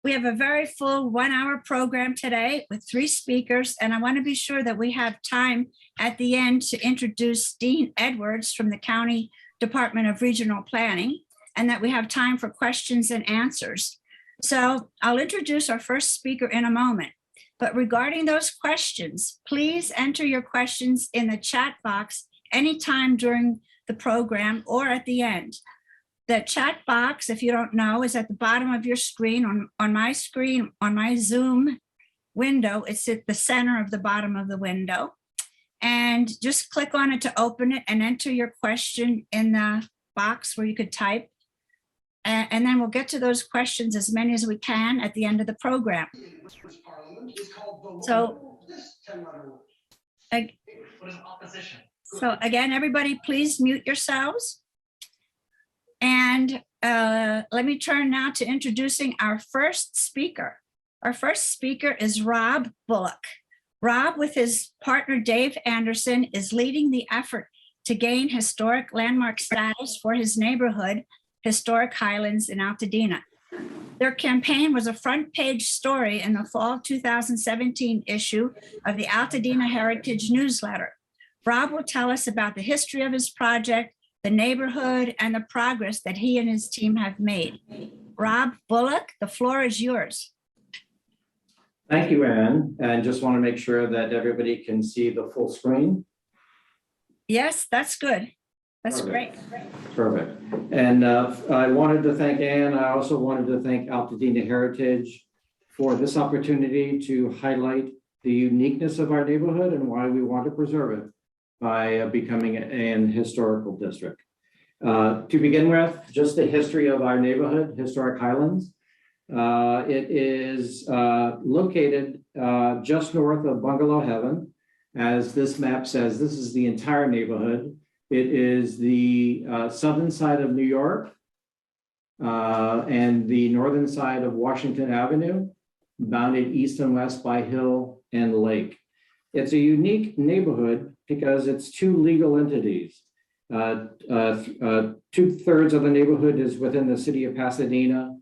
We have a very full 1-hour program today with 3 speakers, and I want to be sure that we have time at the end to introduce Dean Edwards from the County Department of Regional Planning, and that we have time for questions and answers. So I'll introduce our first speaker in a moment. But regarding those questions, please enter your questions in the chat box anytime during the program or at the end. The chat box, if you don't know, is at the bottom of your screen. On my screen, on my Zoom window, it's at the center of the bottom of the window. And just click on it to open it and enter your question in the box where you could type. And then we'll get to those questions, as many as we can, at the end of the program. So, again, everybody, please mute yourselves. And let me turn now to introducing our first speaker. Our first speaker is Rob Bullock. Rob, with his partner Dave Anderson, is leading the effort to gain historic landmark status for his neighborhood, Historic Highlands in Altadena. Their campaign was a front page story in the fall 2017 issue of the Altadena Heritage newsletter. Rob will tell us about the history of his project, the neighborhood, and the progress that he and his team have made. Rob Bullock, the floor is yours. Thank you, Anne. And just want to make sure that everybody can see the full screen. Yes, that's good. That's great. Perfect. And I wanted to thank Anne. I also wanted to thank Altadena Heritage for this opportunity to highlight the uniqueness of our neighborhood and why we want to preserve it by becoming an historical district. To begin with, just the history of our neighborhood, Historic Highlands. It is located just north of Bungalow Heaven. As this map says, this is the entire neighborhood. It is the southern side of New York and the northern side of Washington Avenue, bounded east and west by hill and lake. It's a unique neighborhood because it's 2 legal entities. 2/3 of the neighborhood is within the city of Pasadena,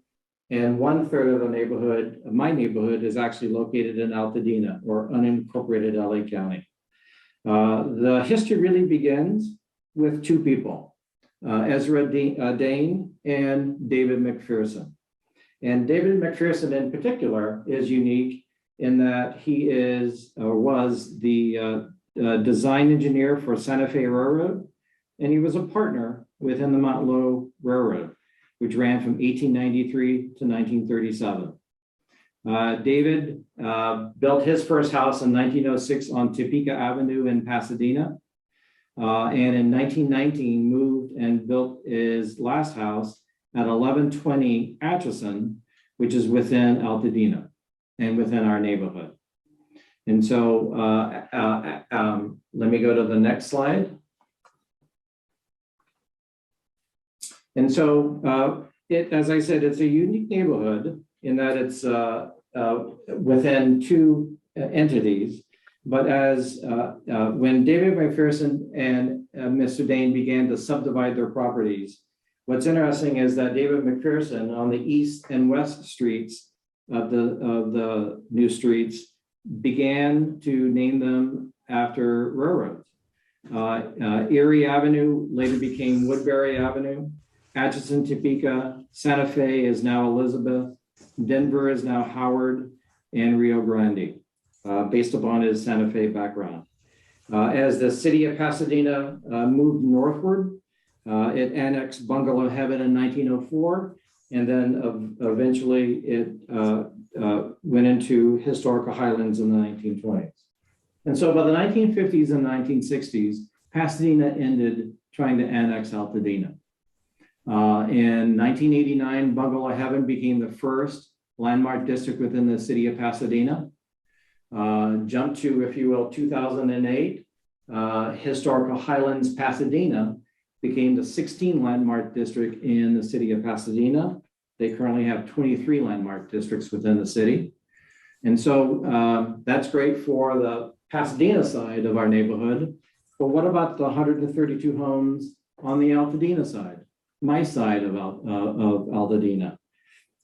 and 1/3 of the neighborhood, my neighborhood, is actually located in Altadena, or unincorporated LA County. The history really begins with 2 people, Ezra Dane and David McPherson. And David McPherson in particular is unique in that he is or was the design engineer for Santa Fe Railroad, and he was a partner within the Mount Lowe Railroad, which ran from 1893 to 1937. David built his first house in 1906 on Topeka Avenue in Pasadena. And in 1919 moved and built his last house at 1120 Atchison, which is within Altadena and within our neighborhood. And so let me go to the next slide. And so as I said, it's a unique neighborhood in that it's within 2 entities. But as when David McPherson and Mr. Dane began to subdivide their properties, what's interesting is that David McPherson on the east and west streets of the new streets began to name them after railroads. Erie Avenue later became Woodbury Avenue. Atchison, Topeka, Santa Fe is now Elizabeth. Denver is now Howard, and Rio Grande. Based upon his Santa Fe background. As the city of Pasadena moved northward, it annexed Bungalow Heaven in 1904, and then eventually it went into Historical Highlands in the 1920s. And so by the 1950s and 1960s, Pasadena ended trying to annex Altadena. In 1989, Bungalow Heaven became the first landmark district within the city of Pasadena. Jump to, if you will, 2008, Historical Highlands Pasadena became the 16th landmark district in the city of Pasadena. They currently have 23 landmark districts within the city. And so that's great for the Pasadena side of our neighborhood. But what about the 132 homes on the Altadena side, my side of Altadena?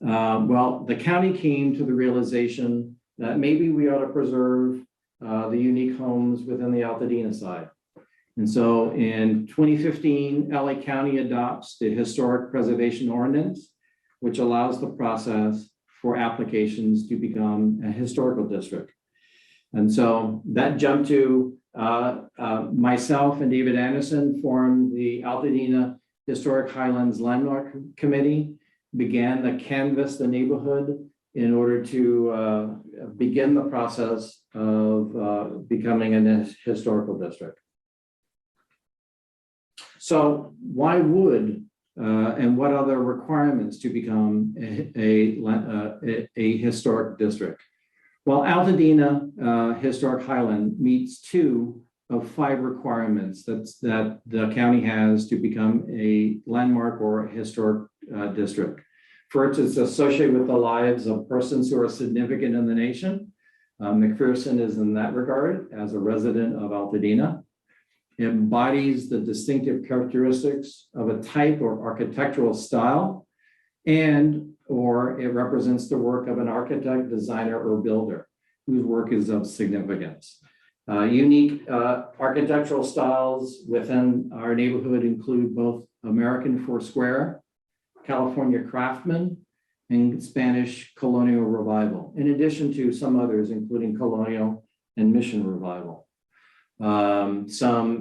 Well, the county came to the realization that maybe we ought to preserve the unique homes within the Altadena side. And so in 2015, LA County adopts the Historic Preservation Ordinance, which allows the process for applications to become a historical district. And so that jumped to myself and David Anderson formed the Altadena Historic Highlands Landmark Committee, began to canvass the neighborhood in order to begin the process of becoming a historical district. So why would and what other requirements to become a historic district? Well, Altadena Historic Highland meets 2 of 5 requirements that the county has to become a landmark or a historic district. First, it's associated with the lives of persons who are significant in the nation. McPherson is in that regard as a resident of Altadena. It embodies the distinctive characteristics of a type or architectural style, or it represents the work of an architect, designer, or builder whose work is of significance. Unique architectural styles within our neighborhood include both American Foursquare, California Craftsman, and Spanish Colonial Revival, in addition to some others, including Colonial and Mission Revival. Some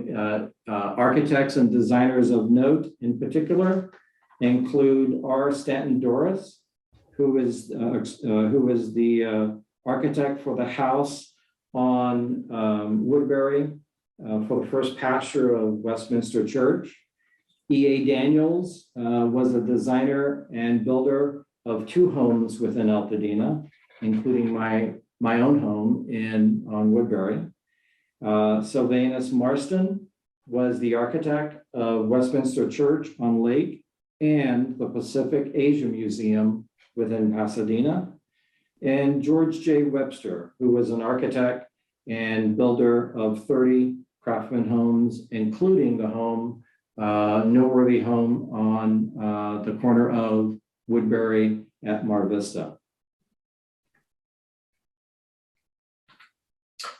architects and designers of note in particular include R. Stanton Doris, who is the architect for the house on Woodbury for the first pasture of Westminster Church. E.A. Daniels was a designer and builder of 2 homes within Altadena, including my own home on Woodbury. Sylvanus Marston was the architect of Westminster Church on Lake and the Pacific Asia Museum within Pasadena. And George J. Webster, who was an architect and builder of 30 craftsman homes, including the noteworthy home on the corner of Woodbury at Mar Vista.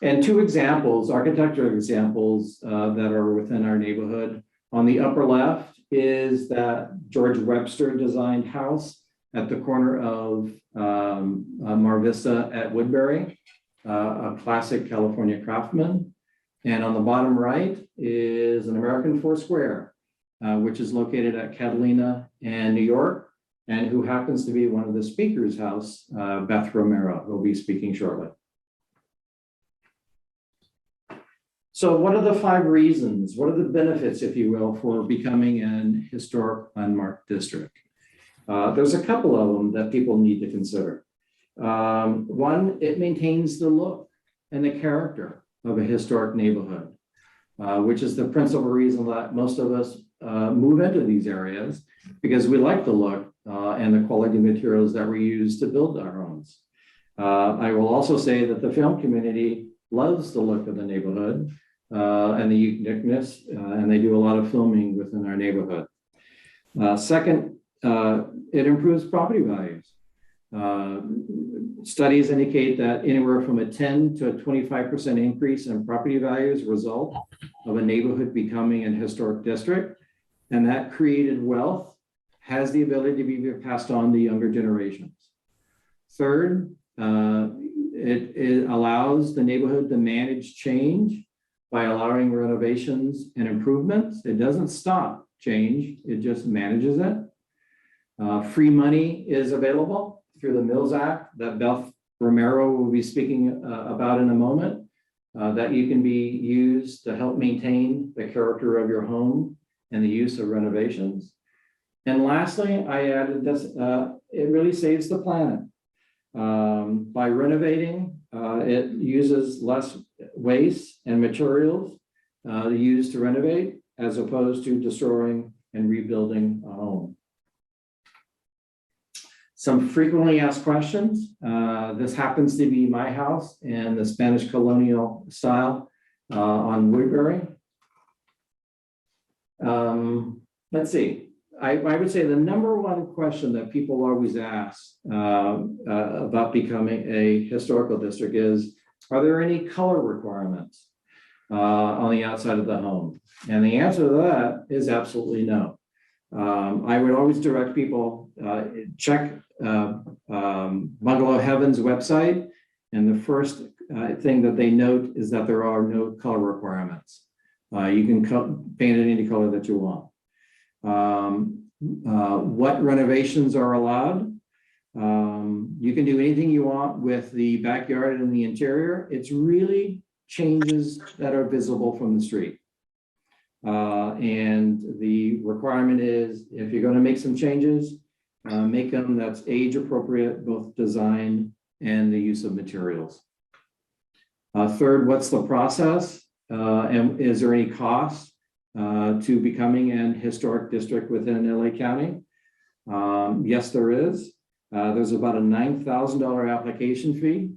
And 2 examples, architectural examples that are within our neighborhood. On the upper left is that George Webster designed house at the corner of Mar Vista at Woodbury, a classic California craftsman. And on the bottom right is an American Foursquare, which is located at Catalina and New York, and who happens to be one of the speakers' house, Beth Romero, who will be speaking shortly. So what are the 5 reasons? What are the benefits, if you will, for becoming an historic landmark district? There's a couple of them that people need to consider. One, it maintains the look and the character of a historic neighborhood, which is the principal reason that most of us move into these areas, because we like the look and the quality materials that we use to build our homes. I will also say that the film community loves the look of the neighborhood and the uniqueness, and they do a lot of filming within our neighborhood. Second, it improves property values. Studies indicate that anywhere from a 10 to a 25% increase in property values result of a neighborhood becoming an historic district, and that created wealth has the ability to be passed on to younger generations. Third, it allows the neighborhood to manage change by allowing renovations and improvements. It doesn't stop change, it just manages it. Free money is available through the Mills Act that Beth Romero will be speaking about in a moment, that you can be used to help maintain the character of your home and the use of renovations. And lastly, I added this, it really saves the planet. By renovating, it uses less waste and materials used to renovate, as opposed to destroying and rebuilding a home. Some frequently asked questions. This happens to be my house in the Spanish colonial style on Woodbury. Let's see. I would say the number one question that people always ask about becoming a historical district is, are there any color requirements on the outside of the home? And the answer to that is absolutely no. I would always direct people, check Bungalow Heaven's website, and the first thing that they note is that there are no color requirements. You can paint it any color that you want. What renovations are allowed? You can do anything you want with the backyard and the interior. It's really changes that are visible from the street. And the requirement is, if you're going to make some changes, make them that's age appropriate, both design and the use of materials. Third, what's the process? And is there any cost to becoming an historic district within LA County? Yes, there is. There's about a $9,000 application fee.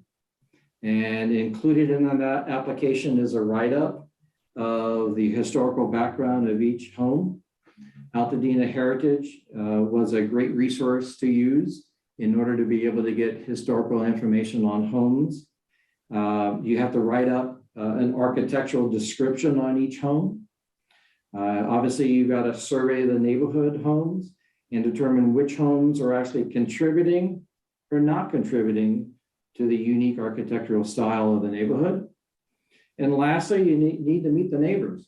And included in that application is a write-up of the historical background of each home. Altadena Heritage was a great resource to use in order to be able to get historical information on homes. You have to write up an architectural description on each home. Obviously, you've got to survey the neighborhood homes and determine which homes are actually contributing or not contributing to the unique architectural style of the neighborhood. And lastly, you need to meet the neighbors.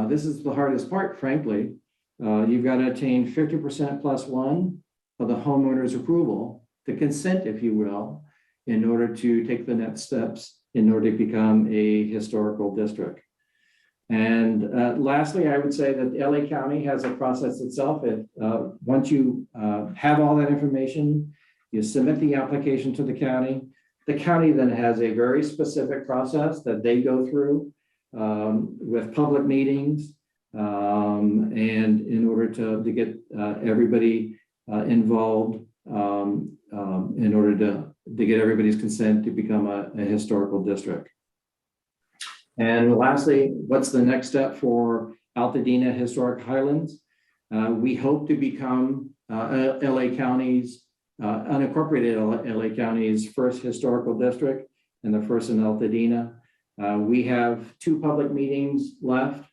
This is the hardest part, frankly. You've got to attain 50% plus one of the homeowner's approval, the consent, if you will, in order to take the next steps in order to become a historical district. And lastly, I would say that LA County has a process itself. Once you have all that information, you submit the application to the county. The county then has a very specific process that they go through with public meetings and in order to get everybody involved in order to get everybody's consent to become a historical district. And lastly, what's the next step for Altadena Historic Highlands? We hope to become LA County's, unincorporated LA County's first historical district and the first in Altadena. We have 2 public meetings left.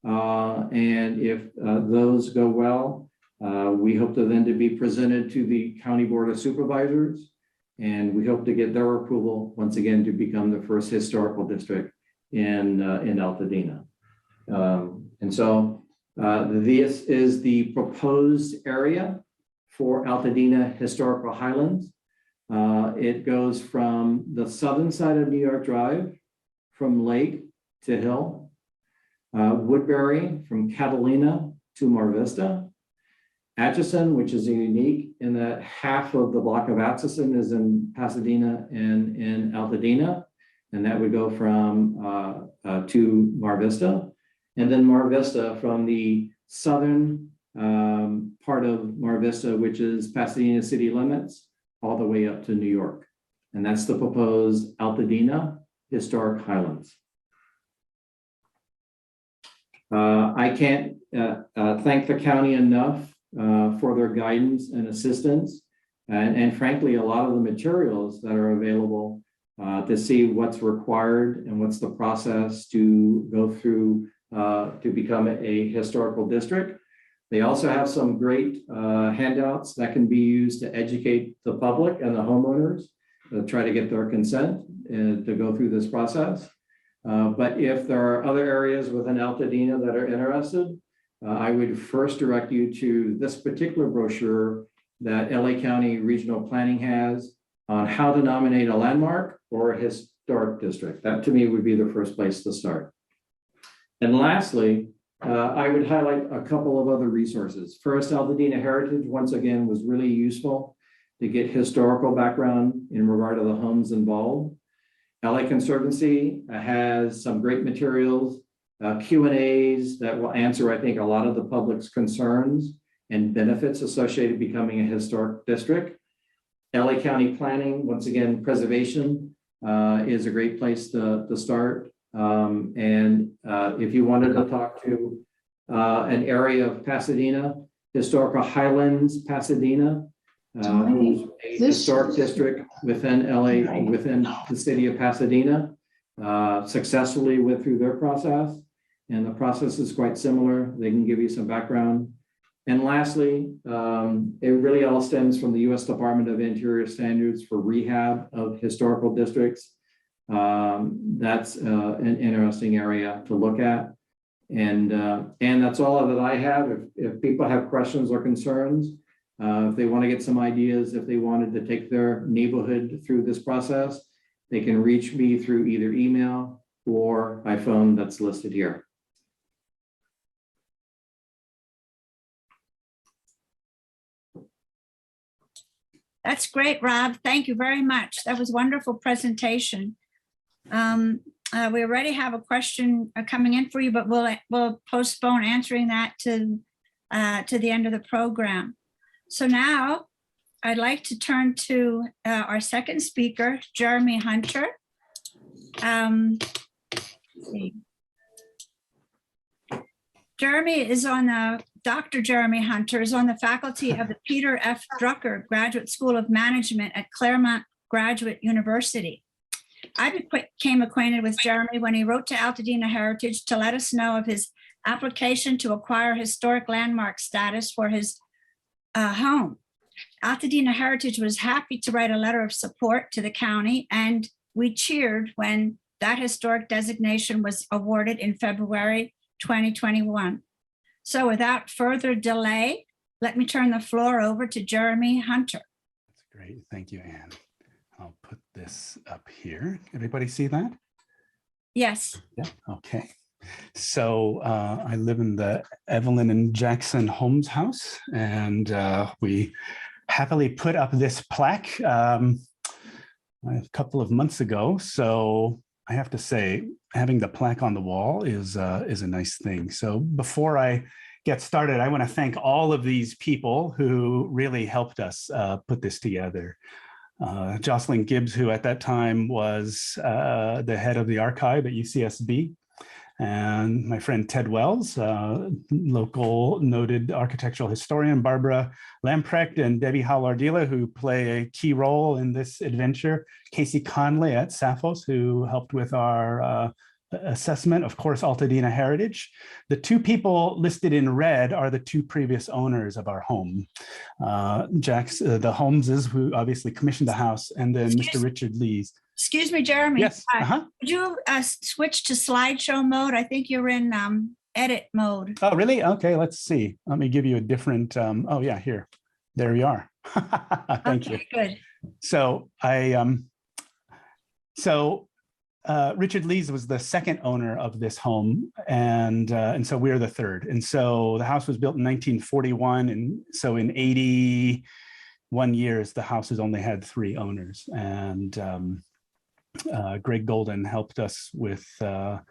And if those go well, we hope to then to be presented to the County Board of Supervisors. And we hope to get their approval once again to become the first historical district in Altadena. And so this is the proposed area for Altadena Historical Highlands. It goes from the southern side of New York Drive, from Lake to Hill, Woodbury from Catalina to Mar Vista, Atchison, which is unique in that half of the block of Atchison is in Pasadena and in Altadena. And that would go from to Mar Vista, and then Mar Vista from the southern part of Mar Vista, which is Pasadena city limits, all the way up to New York. And that's the proposed Altadena Historic Highlands. I can't thank the county enough for their guidance and assistance, and frankly, a lot of the materials that are available to see what's required and what's the process to go through to become a historical district. They also have some great handouts that can be used to educate the public and the homeowners to try to get their consent to go through this process. But if there are other areas within Altadena that are interested, I would first direct you to this particular brochure that LA County Regional Planning has on how to nominate a landmark or a historic district. That to me would be the first place to start. And lastly, I would highlight a couple of other resources. First, Altadena Heritage, once again, was really useful to get historical background in regard to the homes involved. LA Conservancy has some great materials, Q&As that will answer, I think, a lot of the public's concerns and benefits associated with becoming a historic district. LA County Planning, once again, preservation is a great place to start. And if you wanted to talk to an area of Pasadena Historical Highlands, Pasadena, who's a historic district within LA, within the city of Pasadena, successfully went through their process. And the process is quite similar. They can give you some background. And lastly, it really all stems from the U.S. Department of Interior standards for rehab of historical districts. That's an interesting area to look at. And that's all that I have. If people have questions or concerns, if they want to get some ideas, if they wanted to take their neighborhood through this process, they can reach me through either email or my phone that's listed here. That's great, Rob. Thank you very much. That was a wonderful presentation. We already have a question coming in for you, but we'll postpone answering that to the end of the program. So now I'd like to turn to our second speaker, Jeremy Hunter. Dr. Jeremy Hunter is on the faculty of the Peter F. Drucker Graduate School of Management at Claremont Graduate University. I became acquainted with Jeremy when he wrote to Altadena Heritage to let us know of his application to acquire historic landmark status for his home. Altadena Heritage was happy to write a letter of support to the county, and we cheered when that historic designation was awarded in February 2021. So without further delay, let me turn the floor over to Jeremy Hunter. That's great. Thank you, Anne. I'll put this up here. Everybody see that? Yes. Yeah, okay. So I live in the Evelyn and Jackson Holmes House, and we happily put up this plaque a couple of months ago. So I have to say, having the plaque on the wall is a nice thing. So before I get started, I want to thank all of these people who really helped us put this together. Jocelyn Gibbs, who at that time was the head of the archive at UCSB, and my friend Ted Wells, local noted architectural historian, Barbara Lamprecht and Debbie Howlardila, who play a key role in this adventure, Casey Conley at Sappho's, who helped with our assessment, of course, Altadena Heritage. The two people listed in red are the two previous owners of our home. The Holmeses, who obviously commissioned the house, and then Mr. Richard Lees. Excuse me, Jeremy. Yes. Could you switch to slideshow mode? I think you're in edit mode. Oh, really? Okay, let's see. Let me give you a different, oh yeah, here. There we are. Thank you. Good. So Richard Lees was the second owner of this home, and so we're the third. And so the house was built in 1941, and so in 81 years, the house has only had 3 owners. And Greg Golden helped us with the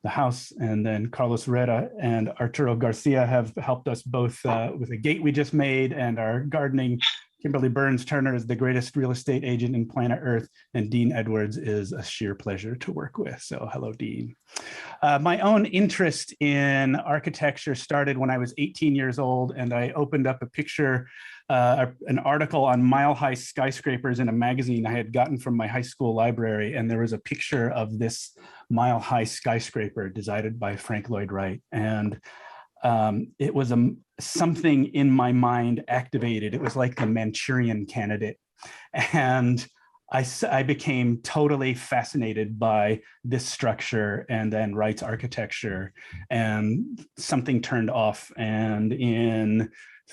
house, and then Carlos Herrera and Arturo Garcia have helped us both with a gate we just made and our gardening. Kimberly Burns Turner is the greatest real estate agent in planet Earth, and Dean Edwards is a sheer pleasure to work with. So hello, Dean. My own interest in architecture started when I was 18 years old, and I opened up a picture, an article on mile-high skyscrapers in a magazine I had gotten from my high school library, and there was a picture of this mile-high skyscraper designed by Frank Lloyd Wright. And it was something in my mind activated. It was like the Manchurian Candidate. And I became totally fascinated by this structure and then Wright's architecture, and something turned off. And in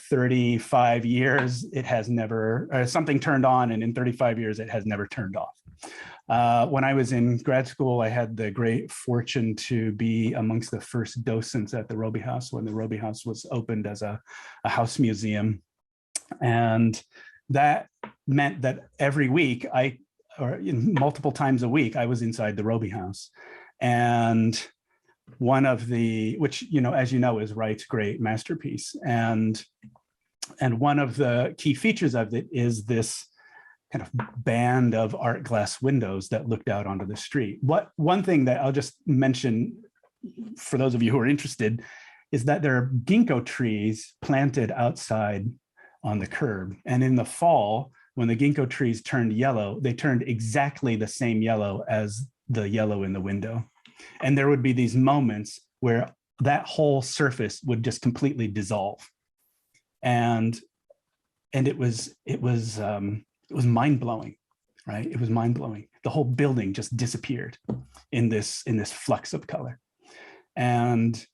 35 years, it has never, something turned on, and in 35 years, it has never turned off. When I was in grad school, I had the great fortune to be amongst the first docents at the Roby House when the Roby House was opened as a house museum. And that meant that every week, multiple times a week, I was inside the Roby House. And one of the, which, as you know, is Wright's great masterpiece. And one of the key features of it is this kind of band of art glass windows that looked out onto the street. One thing that I'll just mention for those of you who are interested is that there are ginkgo trees planted outside on the curb. And in the fall, when the ginkgo trees turned yellow, they turned exactly the same yellow as the yellow in the window. And there would be these moments where that whole surface would just completely dissolve. And it was mind-blowing, right? It was mind-blowing. The whole building just disappeared in this flux of color. And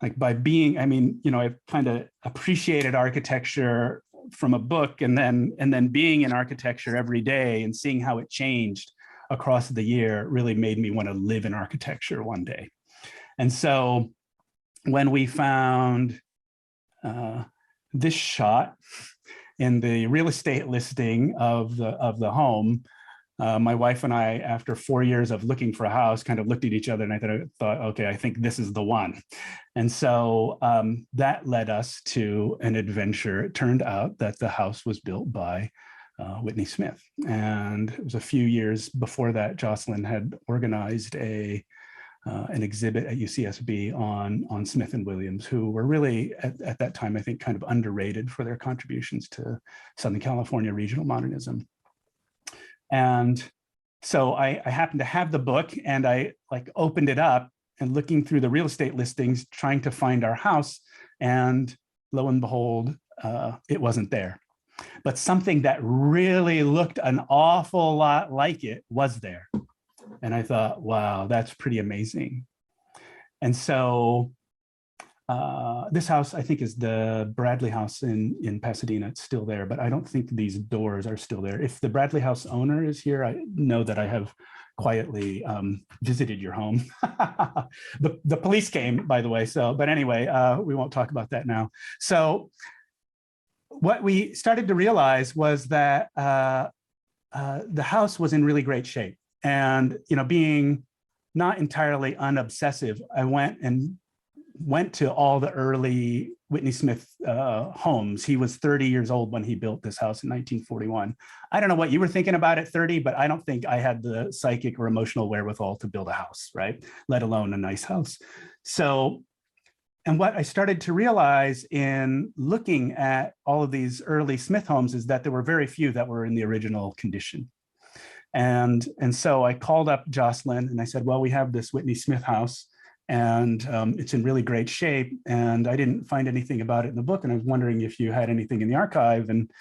like by being, I mean, you know, I've kind of appreciated architecture from a book, and then being in architecture every day and seeing how it changed across the year really made me want to live in architecture one day. And so when we found this shot in the real estate listing of the home, my wife and I, after 4 years of looking for a house, kind of looked at each other, and I thought, okay, I think this is the one. And so that led us to an adventure. It turned out that the house was built by Whitney Smith. And it was a few years before that, Jocelyn had organized an exhibit at UCSB on Smith and Williams, who were really, at that time, I think, kind of underrated for their contributions to Southern California regional modernism. And so I happened to have the book, and I like opened it up and looking through the real estate listings, trying to find our house, and lo and behold, it wasn't there. But something that really looked an awful lot like it was there. And I thought, wow, that's pretty amazing. And so this house, I think, is the Bradley House in Pasadena. It's still there, but I don't think these doors are still there. If the Bradley House owner is here, I know that I have quietly visited your home. The police came, by the way. So, but anyway, we won't talk about that now. So what we started to realize was that the house was in really great shape. And, you know, being not entirely unobsessive, I went to all the early Whitney Smith homes. He was 30 years old when he built this house in 1941. I don't know what you were thinking about at 30, but I don't think I had the psychic or emotional wherewithal to build a house, right? Let alone a nice house. So, and what I started to realize in looking at all of these early Smith homes is that there were very few that were in the original condition. And so I called up Jocelyn and I said, well, we have this Whitney Smith house, and it's in really great shape. And I didn't find anything about it in the book. And I was wondering if you had anything in the archive. And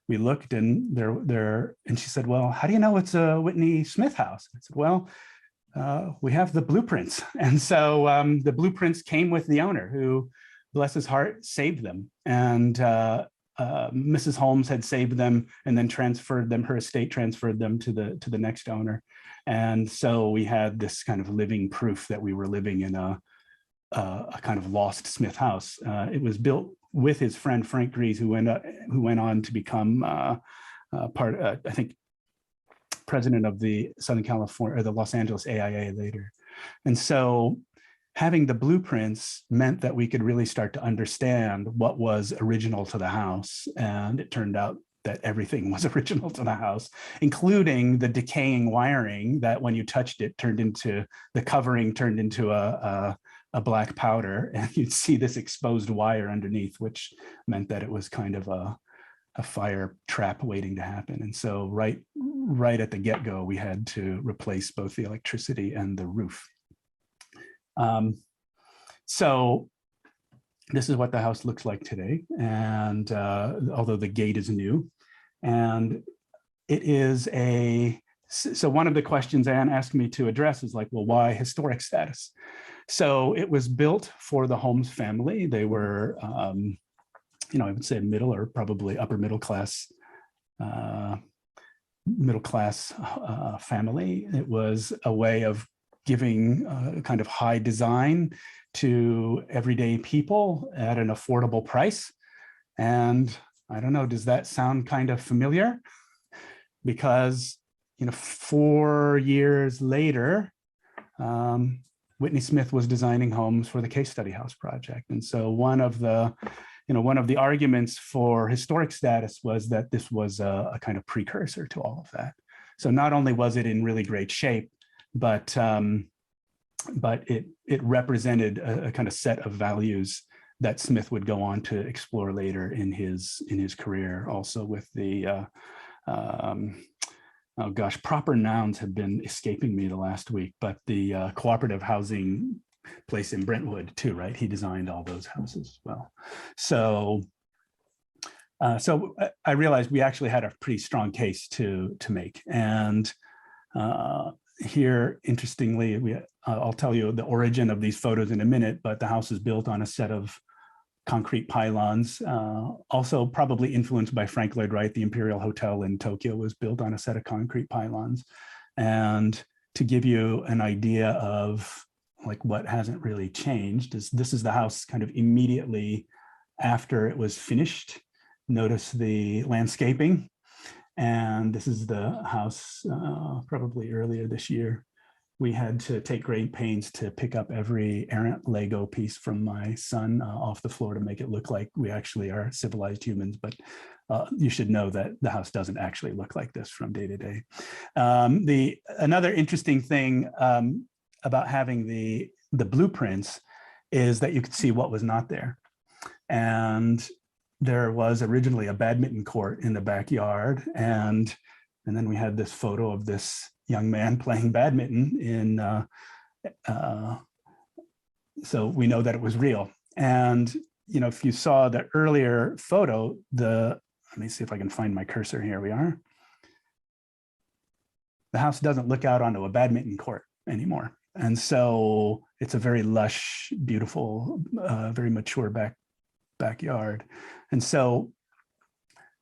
we looked, and and she said, well, how do you know it's a Whitney Smith house? I said, well, we have the blueprints. And so the blueprints came with the owner, who, bless his heart, saved them. And Mrs. Holmes had saved them and then transferred them, her estate transferred them to the next owner. And so we had this kind of living proof that we were living in a kind of lost Smith house. It was built with his friend Frank Grease, who went on to become I think, president of the Southern California, or the Los Angeles AIA later. And so having the blueprints meant that we could really start to understand what was original to the house. And it turned out that everything was original to the house, including the decaying wiring that when you touched it, the covering turned into a black powder, and you'd see this exposed wire underneath, which meant that it was kind of a fire trap waiting to happen. And so right at the get-go, we had to replace both the electricity and the roof. So this is what the house looks like today. And although the gate is new, and it is so one of the questions Anne asked me to address is like, well, why historic status? So it was built for the Holmes family. They were, you know, I would say middle or probably upper middle class family. It was a way of giving kind of high design to everyday people at an affordable price. And I don't know, does that sound kind of familiar? Because, you know, 4 years later, Whitney Smith was designing homes for the Case Study House project. And so one of the arguments for historic status was that this was a kind of precursor to all of that. So not only was it in really great shape, but it represented a kind of set of values that Smith would go on to explore later in his career, also with the oh gosh, proper nouns have been escaping me the last week, but the cooperative housing place in Brentwood too, right? He designed all those houses as well. So I realized we actually had a pretty strong case to make. And here, interestingly, I'll tell you the origin of these photos in a minute, but the house is built on a set of concrete pylons, also probably influenced by Frank Lloyd Wright. The Imperial Hotel in Tokyo was built on a set of concrete pylons. And to give you an idea of like what hasn't really changed is this is the house kind of immediately after it was finished. Notice the landscaping. And this is the house probably earlier this year. We had to take great pains to pick up every errant Lego piece from my son off the floor to make it look like we actually are civilized humans. But you should know that the house doesn't actually look like this from day to day. Another interesting thing about having the blueprints is that you could see what was not there. And there was originally a badminton court in the backyard. And then we had this photo of this young man playing badminton in, so we know that it was real. And, you know, if you saw the earlier photo, let me see if I can find my cursor. Here we are. The house doesn't look out onto a badminton court anymore. And so it's a very lush, beautiful, very mature backyard. And so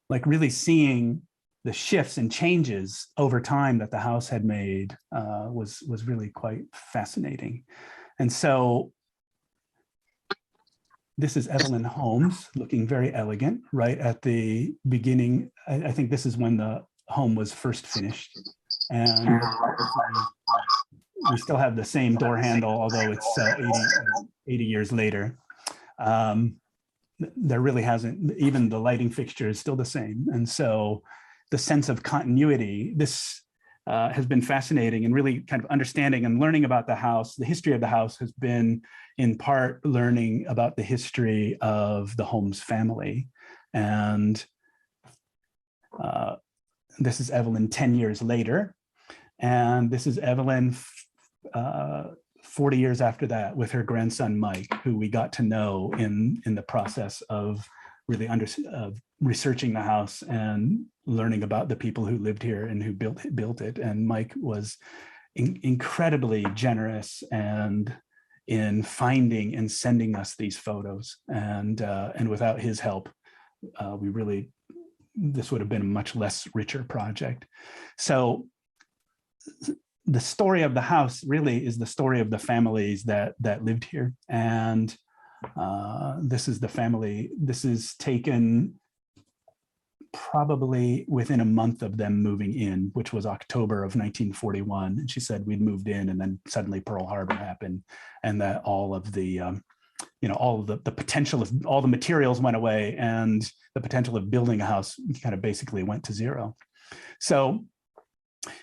like really seeing the shifts and changes over time that the house had made was really quite fascinating. And so this is Evelyn Holmes looking very elegant right at the beginning. I think this is when the home was first finished. And we still have the same door handle, although it's 80 years later. There really hasn't, even the lighting fixture is still the same. And so the sense of continuity, this has been fascinating, and really kind of understanding and learning about the house. The history of the house has been in part learning about the history of the Holmes family. And this is Evelyn 10 years later. And this is Evelyn 40 years after that with her grandson, Mike, who we got to know in the process of really researching the house and learning about the people who lived here and who built it. And Mike was incredibly generous and in finding and sending us these photos. And without his help, this would have been a much less richer project. So the story of the house really is the story of the families that lived here. And this is the family. This is taken probably within a month of them moving in, which was October of 1941. And she said we'd moved in, and then suddenly Pearl Harbor happened, and that all of the all of the potential of all the materials went away, and the potential of building a house kind of basically went to zero. So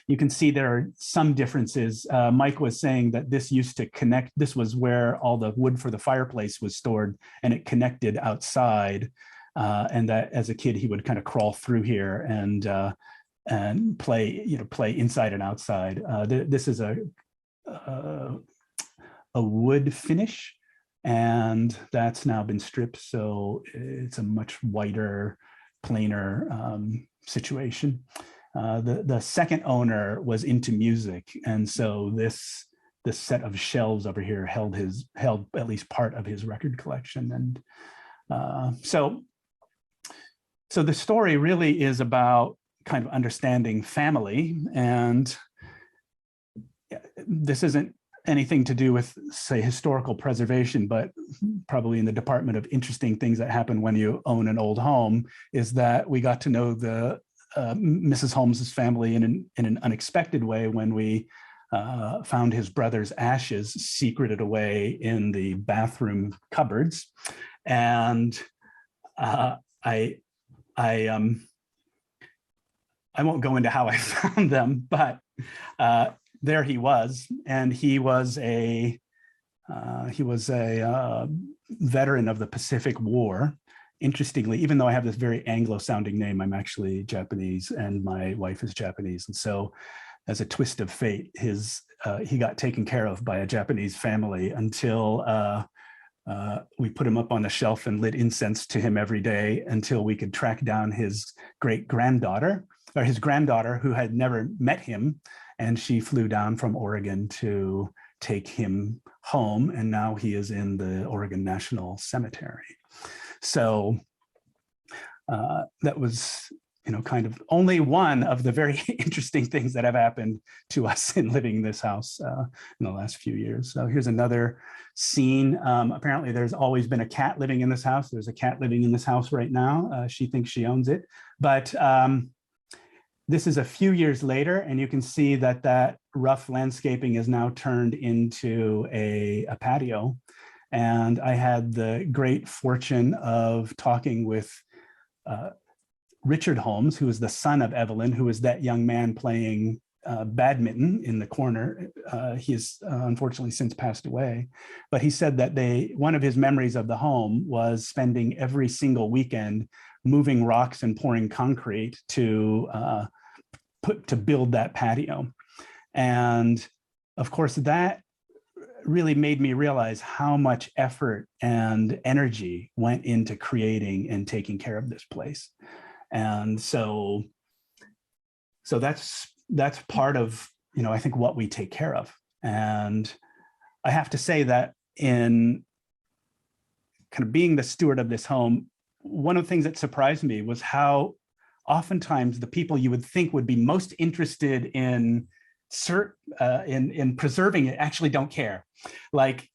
you can see there are some differences. Mike was saying that this used to connect. This was where all the wood for the fireplace was stored, and it connected outside. And that as a kid, he would kind of crawl through here and play, play inside and outside. This is a wood finish, and that's now been stripped. So it's a much whiter, plainer situation. The second owner was into music, and so this set of shelves over here held at least part of his record collection. And so the story really is about kind of understanding family, and this isn't anything to do with, say, historical preservation, but probably in the department of interesting things that happen when you own an old home, is that we got to know the Mrs. Holmes's family in an unexpected way when we found his brother's ashes secreted away in the bathroom cupboards. And I won't go into how I found them, but there he was, and he was a He was a veteran of the Pacific War. Interestingly, even though I have this very Anglo-sounding name, I'm actually Japanese and my wife is Japanese. And so as a twist of fate, he got taken care of by a Japanese family until we put him up on a shelf and lit incense to him every day until we could track down his great-granddaughter, or his granddaughter, who had never met him. And she flew down from Oregon to take him home. And now he is in the Oregon National Cemetery. So that was, kind of only one of the very interesting things that have happened to us in living in this house in the last few years. So here's another scene. Apparently there's always been a cat living in this house. There's a cat living in this house right now. She thinks she owns it. But this is a few years later, and you can see that that rough landscaping is now turned into a patio. And I had the great fortune of talking with Richard Holmes, who is the son of Evelyn, who is that young man playing badminton in the corner. He has unfortunately since passed away, but he said that one of his memories of the home was spending every single weekend moving rocks and pouring concrete to build that patio. And of course, that really made me realize how much effort and energy went into creating and taking care of this place. And so that's part of, I think what we take care of. And I have to say that in kind of being the steward of this home, one of the things that surprised me was how oftentimes the people you would think would be most interested in preserving it actually don't care. Like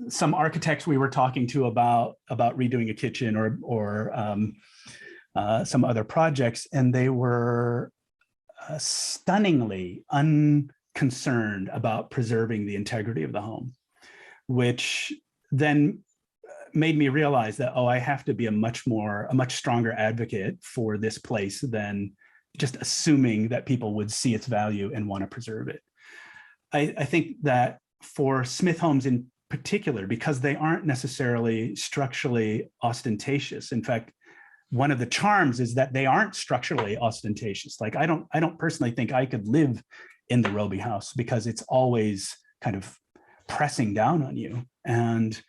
some architects we were talking to about redoing a kitchen or some other projects, and they were stunningly unconcerned about preserving the integrity of the home, which then made me realize that, I have to be a much stronger advocate for this place than just assuming that people would see its value and want to preserve it. I think that for Smith homes in particular, because they aren't necessarily structurally ostentatious. In fact, one of the charms is that they aren't structurally ostentatious. Like I don't personally think I could live in the Roby house because it's always kind of pressing down on you. And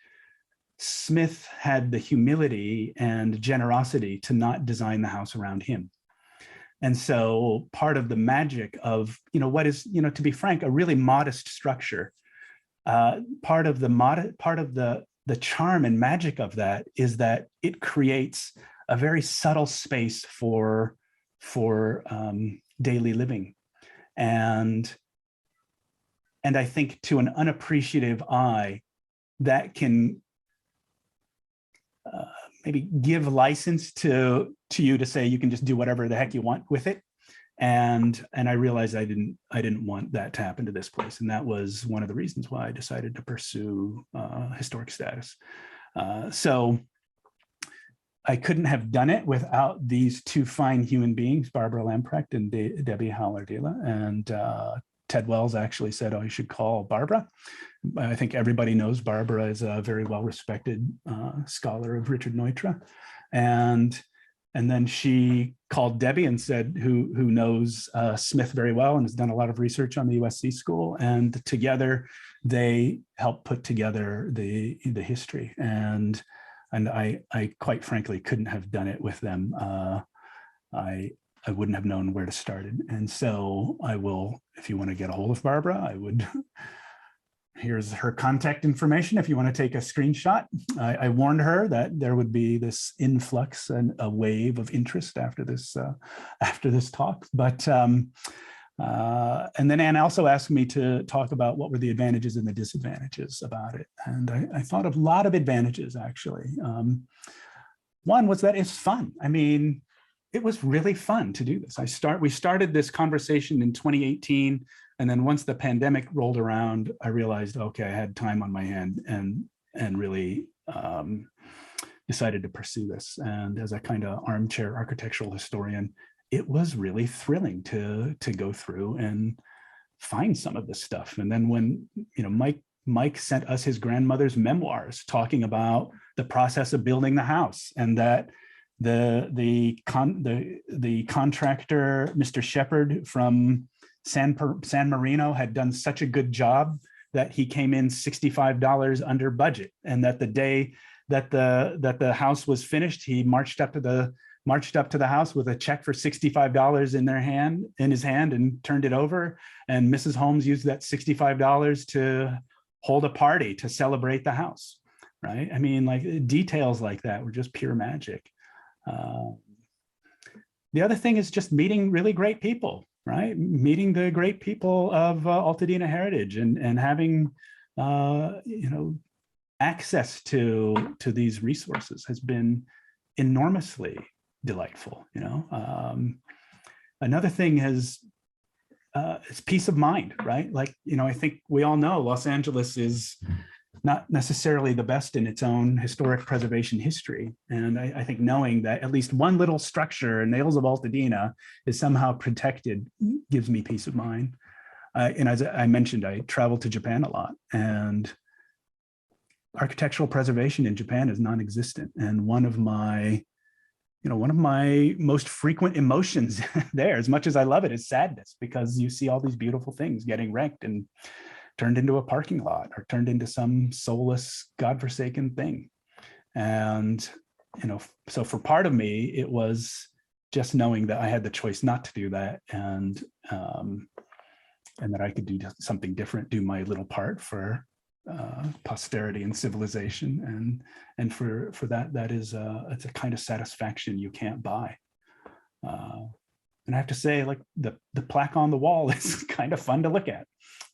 Smith had the humility and generosity to not design the house around him. And so part of the magic of, what is, to be frank, a really modest structure, part of the charm and magic of that is that it creates a very subtle space for daily living. And I think to an unappreciative eye, that can maybe give license to you to say you can just do whatever the heck you want with it. And I realized I didn't want that to happen to this place. And that was one of the reasons why I decided to pursue historic status. So I couldn't have done it without these two fine human beings, Barbara Lamprecht and Debbie Hallardila. And Ted Wells actually said, you should call Barbara. I think everybody knows Barbara is a very well-respected scholar of Richard Neutra. And then she called Debbie and said, who knows Smith very well and has done a lot of research on the USC school. And together they helped put together the history. And I quite frankly couldn't have done it with them. I wouldn't have known where to start it. And so I will, if you want to get a hold of Barbara, here's her contact information if you want to take a screenshot. I warned her that there would be this influx and a wave of interest after this talk. But and then Anne also asked me to talk about what were the advantages and the disadvantages about it. And I thought of a lot of advantages, actually. One was that it's fun. I mean, it was really fun to do this. We started this conversation in 2018. And then once the pandemic rolled around, I realized, okay, I had time on my hand and really decided to pursue this. And as a kind of armchair architectural historian, it was really thrilling to go through and find some of this stuff. And then when, Mike sent us his grandmother's memoirs talking about the process of building the house, and that the contractor, Mr. Shepard from San Marino, had done such a good job that he came in $65 under budget, and that the day that the house was finished, he marched up to the house with a check for $65 in his hand and turned it over. And Mrs. Holmes used that $65 to hold a party to celebrate the house, right? I mean, like, details like that were just pure magic. The other thing is just meeting really great people, right? Meeting the great people of Altadena heritage, and having, access to these resources has been enormously delightful. Another thing is peace of mind, right? Like, I think we all know Los Angeles is not necessarily the best in its own historic preservation history. And I think knowing that at least one little structure in the hills of Altadena is somehow protected gives me peace of mind. And as I mentioned, I traveled to Japan a lot, and architectural preservation in Japan is non-existent. And one of my most frequent emotions there, as much as I love it, is sadness, because you see all these beautiful things getting wrecked and turned into a parking lot, or turned into some soulless, godforsaken thing. And, so for part of me, it was just knowing that I had the choice not to do that, and that I could do something different, do my little part for posterity and civilization. And for that is it's a kind of satisfaction you can't buy. And I have to say, like, the plaque on the wall is kind of fun to look at,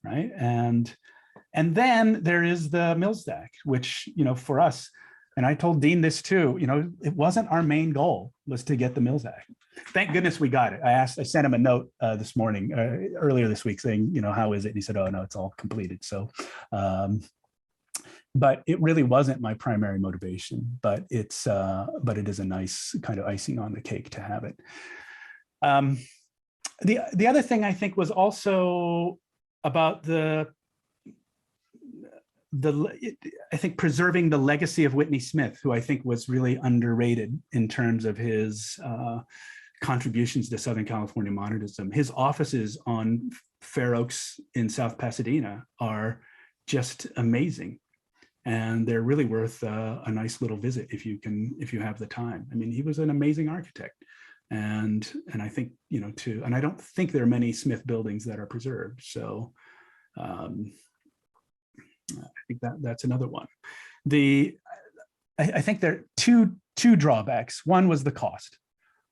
right? And then there is the mill stack, which, for us, and I told Dean this too, it wasn't our main goal was to get the mill stack. Thank goodness we got it. I sent him a note this morning, earlier this week, saying, how is it? And he said, oh no, it's all completed. So, but it really wasn't my primary motivation, but it is a nice kind of icing on the cake to have it. The other thing I think was also about I think preserving the legacy of Whitney Smith, who I think was really underrated in terms of his contributions to Southern California modernism. His offices on Fair Oaks in South Pasadena are just amazing, and they're really worth a nice little visit if you have the time. I mean, he was an amazing architect, and I think, and I don't think there are many Smith buildings that are preserved. So I think that's another one. I think there are two drawbacks. One was the cost,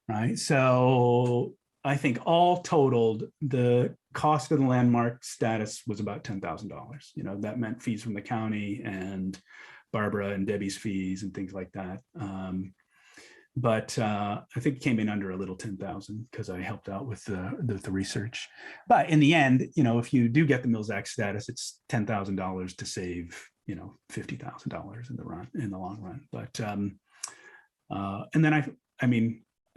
right? So I think all totaled, the cost of the landmark status was about $10,000. That meant fees from the county and Barbara and Debbie's fees and things like that. But I think it came in under a little 10,000 because I helped out with the research. But in the end, if you do get the Mills Act status, it's $10,000 to save, $50,000 in the long run. But and then I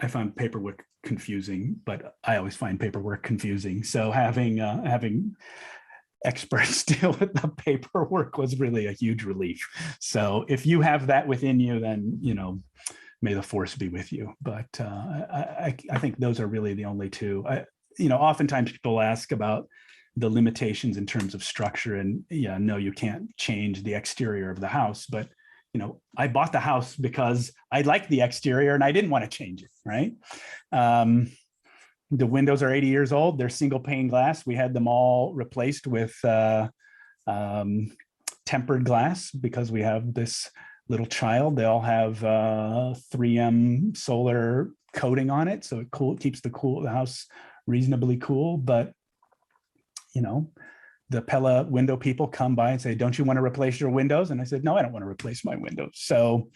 find paperwork confusing, but I always find paperwork confusing. So having experts deal with the paperwork was really a huge relief. So if you have that within you, then may the force be with you. But I think those are really the only two. Oftentimes people ask about the limitations in terms of structure, and no, you can't change the exterior of the house. But I bought the house because I liked the exterior and I didn't want to change it, right? The windows are 80 years old. They're single pane glass. We had them all replaced with tempered glass because we have this little child. They all have 3M solar coating on it, so it keeps the house reasonably cool. But the Pella window people come by and say, "Don't you want to replace your windows?" And I said, "No, I don't want to replace my windows." So,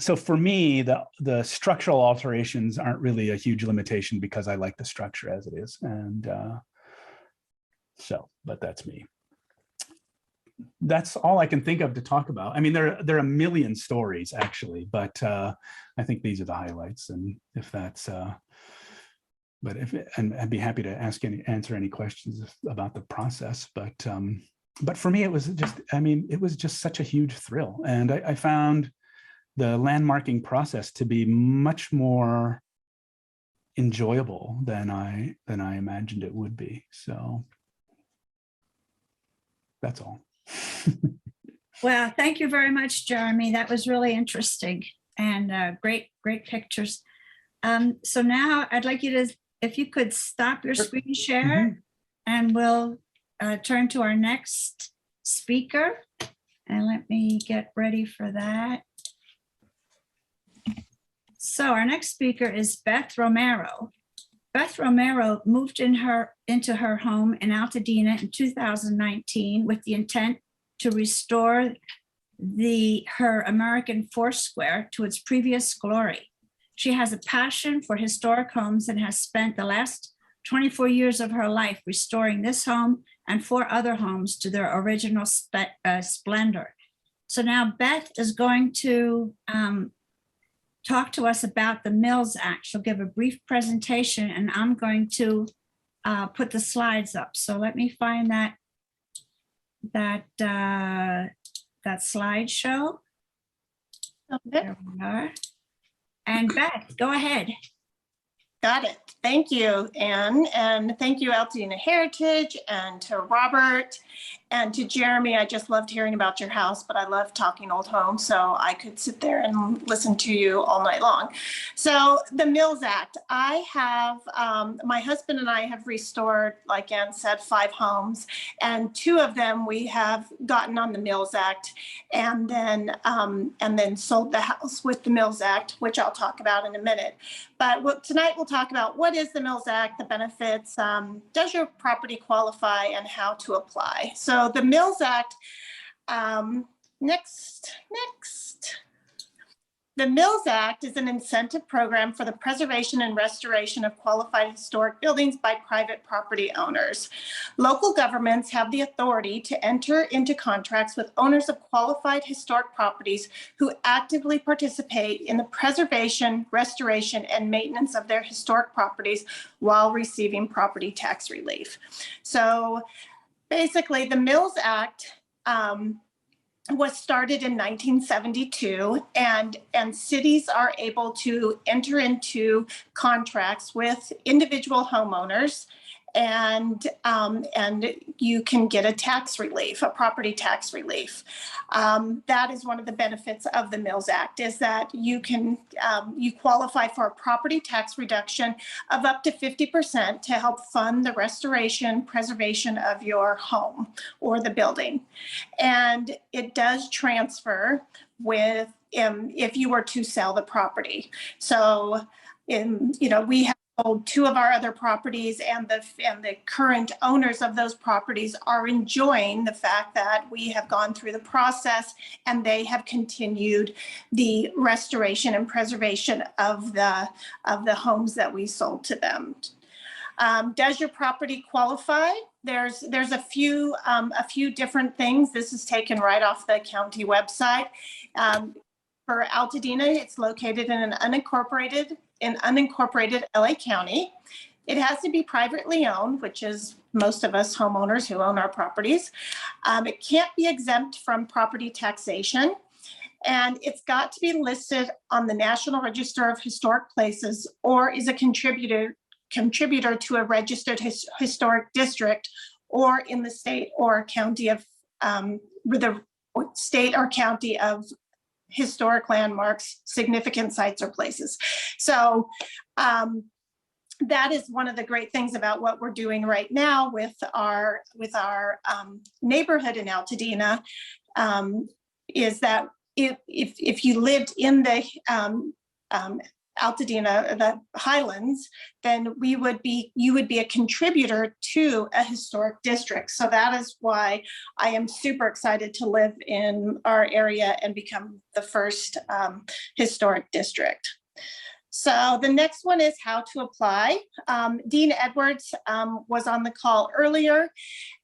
so for me, the structural alterations aren't really a huge limitation because I like the structure as it is, and but that's me. That's all I can think of to talk about. I mean, there are a million stories actually, but I think these are the highlights. And if that's but and I'd be happy to answer any questions about the process. But for me, it was just such a huge thrill, and I found the landmarking process to be much more enjoyable than I imagined it would be. So that's all. Well, thank you very much, Jeremy. That was really interesting and great pictures. So now I'd like you to, if you could stop your screen share, and we'll turn to our next speaker. And let me get ready for that. So our next speaker is Beth Romero. Beth Romero moved into her home in Altadena in 2019 with the intent to restore her American Foursquare to its previous glory. She has a passion for historic homes and has spent the last 24 years of her life restoring this home and 4 other homes to their original splendor. So now Beth is going to talk to us about the Mills Act. She'll give a brief presentation, and I'm going to put the slides up. So let me find that slideshow. Okay. There we are. And Beth, go ahead. Got it. Thank you, Anne. And thank you, Altadena Heritage, and to Robert and to Jeremy. I just loved hearing about your house, but I love talking old homes, so I could sit there and listen to you all night long. So the Mills Act, I have, my husband and I have restored, like Anne said, 5 homes, and 2 of them we have gotten on the Mills Act, and then sold the house with the Mills Act, which I'll talk about in a minute. But tonight we'll talk about what is the Mills Act, the benefits, does your property qualify, and how to apply. So the Mills Act, next. The Mills Act is an incentive program for the preservation and restoration of qualified historic buildings by private property owners. Local governments have the authority to enter into contracts with owners of qualified historic properties who actively participate in the preservation, restoration, and maintenance of their historic properties while receiving property tax relief. So basically, the Mills Act was started in 1972, and cities are able to enter into contracts with individual homeowners, and you can get a tax relief, a property tax relief. That is one of the benefits of the Mills Act, is that you can you qualify for a property tax reduction of up to 50% to help fund the restoration, preservation of your home or the building. And it does transfer with if you were to sell the property. So we have sold 2 of our other properties, and the current owners of those properties are enjoying the fact that we have gone through the process and they have continued the restoration and preservation of the homes that we sold to them. Does your property qualify? There's a few different things. This is taken right off the county website. For Altadena, it's located in an unincorporated LA County. It has to be privately owned, which is most of us homeowners who own our properties. It can't be exempt from property taxation, and it's got to be listed on the National Register of Historic Places or is a contributor to a registered historic district, or in the state or county of historic landmarks, significant sites or places. So that is one of the great things about what we're doing right now with our neighborhood in Altadena, is that if you lived in the Altadena, the Highlands, then you would be a contributor to a historic district. So that is why I am super excited to live in our area and become the first historic district. So the next one is how to apply. Dean Edwards was on the call earlier,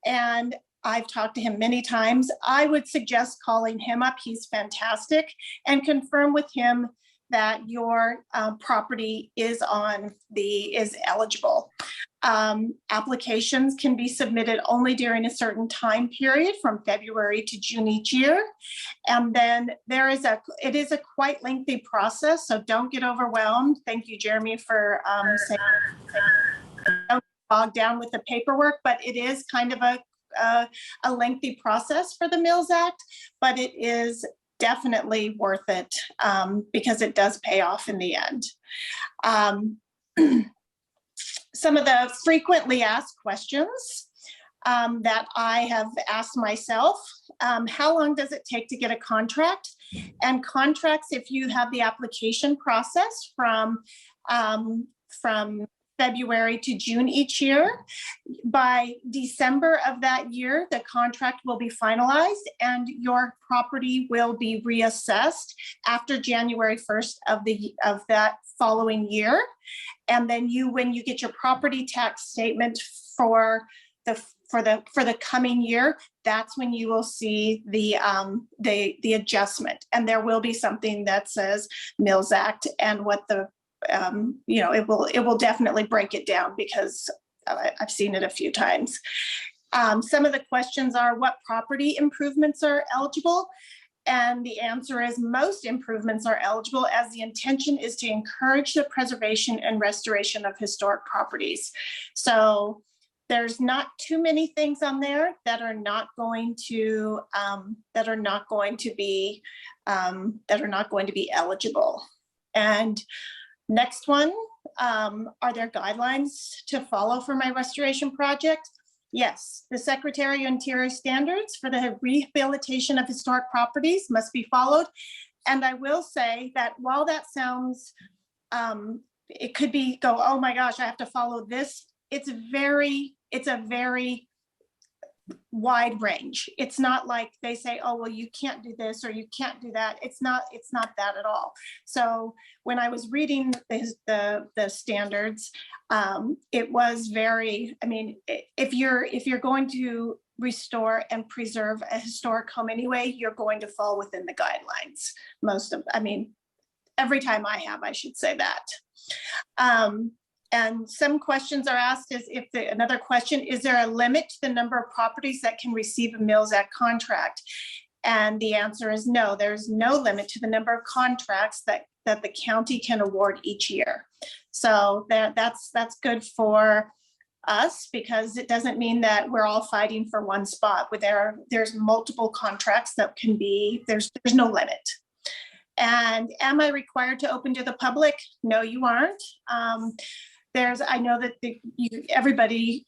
and I've talked to him many times. I would suggest calling him up. He's fantastic, and confirm with him that your property is eligible. Applications can be submitted only during a certain time period from February to June each year. And then it is a quite lengthy process, so don't get overwhelmed. Thank you, Jeremy, for saying don't bog down with the paperwork, but it is kind of a lengthy process for the Mills Act, but it is definitely worth it because it does pay off in the end. Some of the frequently asked questions that I have asked myself, how long does it take to get a contract? And contracts, if you have the application process from February to June each year, by December of that year, the contract will be finalized and your property will be reassessed after January 1st of that following year. And then when you get your property tax statement for the coming year, that's when you will see the adjustment. And there will be something that says Mills Act and what the it will definitely break it down because I've seen it a few times. Some of the questions are what property improvements are eligible? And the answer is most improvements are eligible as the intention is to encourage the preservation and restoration of historic properties. So there's not too many things on there that are not going to be eligible. And next one, are there guidelines to follow for my restoration project? Yes, the Secretary of Interior standards for the rehabilitation of historic properties must be followed. And I will say that while that sounds, it could be oh my gosh, I have to follow this. It's a very wide range. It's not like they say, oh, well, you can't do this or you can't do that. It's not that at all. So when I was reading the standards, it was very, I mean, if you're going to restore and preserve a historic home anyway, you're going to fall within the guidelines. Every time I should say that. And some questions are asked another question, is there a limit to the number of properties that can receive a Mills Act contract? And the answer is no, there's no limit to the number of contracts that the county can award each year. So that's good for us because it doesn't mean that we're all fighting for one spot. There's multiple contracts that can be, there's no limit. And am I required to open to the public? No, you aren't. I know that everybody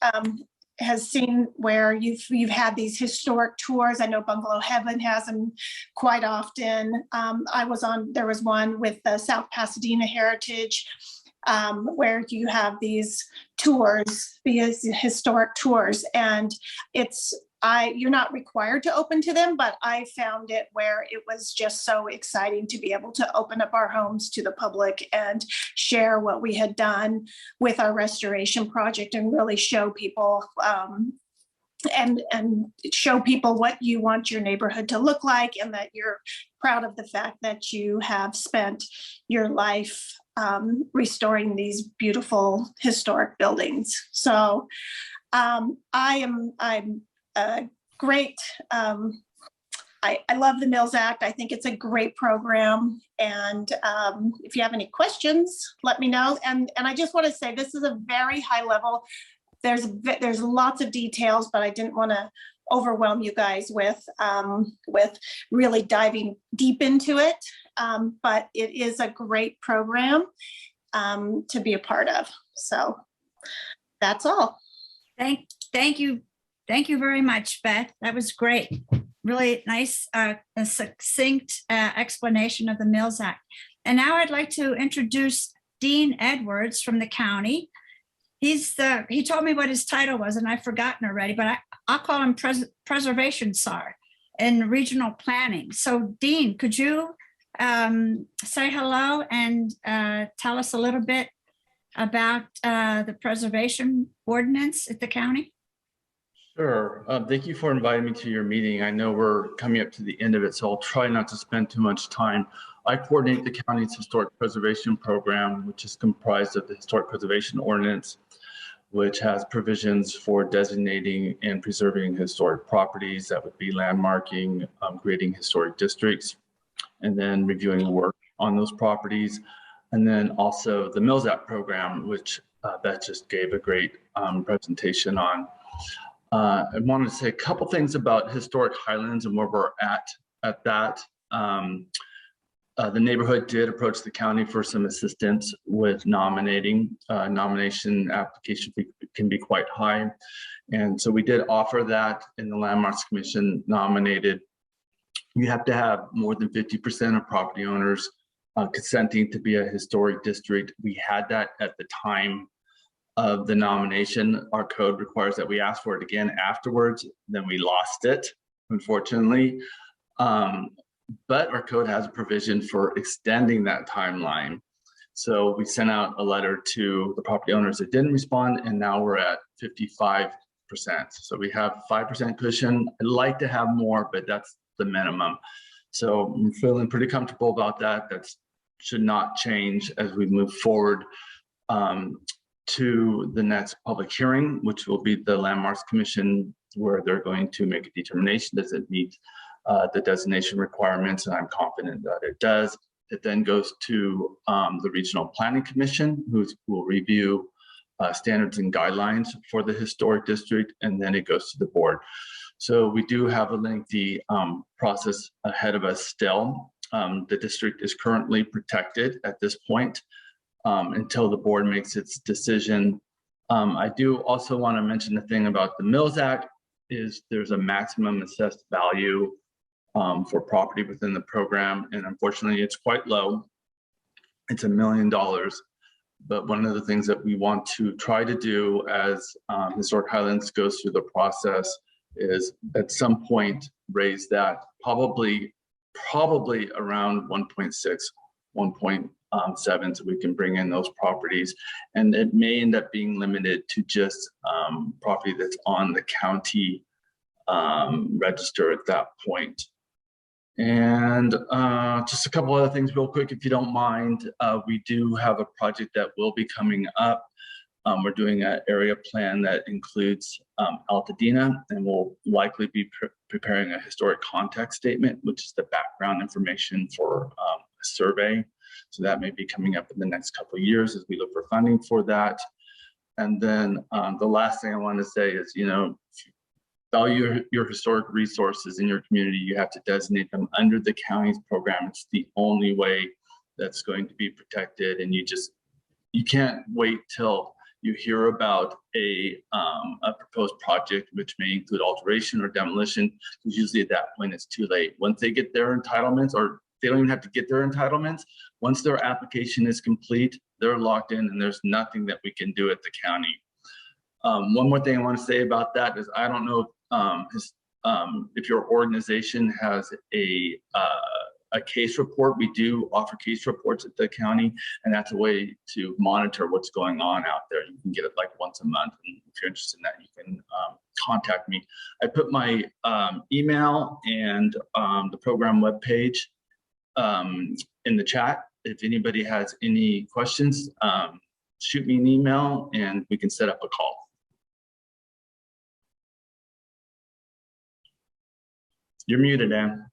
has seen where you've had these historic tours. I know Bungalow Heaven has them quite often. There was one with South Pasadena Heritage where you have these tours, these historic tours, and you're not required to open to them, but I found it where it was just so exciting to be able to open up our homes to the public and share what we had done with our restoration project and really show people and show people what you want your neighborhood to look like and that you're proud of the fact that you have spent your life restoring these beautiful historic buildings. So I'm great. I love the Mills Act. I think it's a great program. And if you have any questions, let me know. And I just want to say this is a very high level. There's lots of details, but I didn't want to overwhelm you guys with really diving deep into it. But it is a great program to be a part of. So that's all. Thank you. Thank you very much, Beth. That was great. Really nice, a succinct explanation of the Mills Act. And now I'd like to introduce Dean Edwards from the county. He told me what his title was, and I've forgotten already, but I'll call him Preservation SAR in regional planning. So Dean, could you say hello and tell us a little bit about the preservation ordinance at the county? Sure. Thank you for inviting me to your meeting. I know we're coming up to the end of it, so I'll try not to spend too much time. I coordinate the county's historic preservation program, which is comprised of the Historic Preservation Ordinance, which has provisions for designating and preserving historic properties. That would be landmarking, creating historic districts, and then reviewing work on those properties. And then also the Mills Act program, which Beth just gave a great presentation on. I wanted to say a couple things about Historic Highlands and where we're at that. The neighborhood did approach the county for some assistance with nominating. Nomination application fee can be quite high. And so we did offer that, in the Landmarks Commission nominated. You have to have more than 50% of property owners consenting to be a historic district. We had that at the time of the nomination. Our code requires that we ask for it again afterwards, then we lost it, unfortunately. But our code has a provision for extending that timeline. So we sent out a letter to the property owners that didn't respond, and now we're at 55%. So we have 5% cushion. I'd like to have more, but that's the minimum. So I'm feeling pretty comfortable about that. That should not change as we move forward to the next public hearing, which will be the Landmarks Commission, where they're going to make a determination. Does it meet the designation requirements? And I'm confident that it does. It then goes to the Regional Planning Commission, who will review standards and guidelines for the historic district, and then it goes to the board. So we do have a lengthy process ahead of us still. The district is currently protected at this point until the board makes its decision. I do also want to mention the thing about the Mills Act is there's a maximum assessed value for property within the program, and unfortunately it's quite low. It's $1 million. But one of the things that we want to try to do as Historic Highlands goes through the process is at some point raise that probably around 1.6, 1.7, so we can bring in those properties. And it may end up being limited to just property that's on the county register at that point. And just a couple other things real quick, if you don't mind. We do have a project that will be coming up. We're doing an area plan that includes Altadena, and we'll likely be preparing a historic context statement, which is the background information for a survey. So that may be coming up in the next couple of years as we look for funding for that. And then the last thing I want to say is, you know, if you value your historic resources in your community, you have to designate them under the county's program. It's the only way that's going to be protected. And you can't wait till you hear about a proposed project, which may include alteration or demolition, because usually at that point it's too late. Once they get their entitlements, or they don't even have to get their entitlements, once their application is complete, they're locked in and there's nothing that we can do at the county. One more thing I want to say about that is, I don't know if your organization has a case report. We do offer case reports at the county, and that's a way to monitor what's going on out there. You can get it like once a month, and if you're interested in that, you can contact me. I put my email and the program webpage in the chat. If anybody has any questions, shoot me an email and we can set up a call. You're muted, Anne.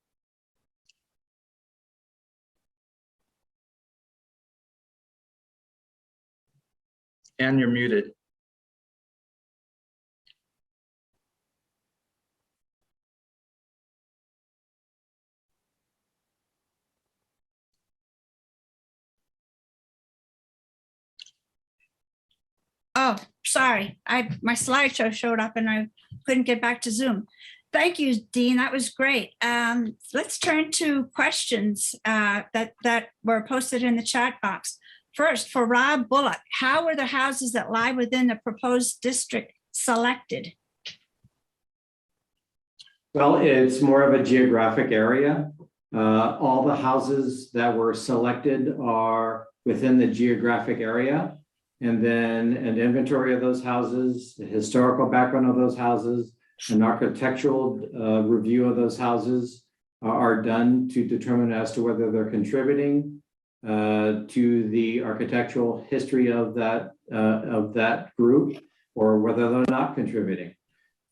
Anne, you're muted. Oh, sorry. My slideshow showed up and I couldn't get back to Zoom. Thank you, Dean. That was great. Let's turn to questions that were posted in the chat box. First, for Rob Bullock, how were the houses that lie within the proposed district selected? Well, it's more of a geographic area. All the houses that were selected are within the geographic area. And then an inventory of those houses, the historical background of those houses, An architectural review of those houses are done to determine as to whether they're contributing to the architectural history of that group, or whether they're not contributing.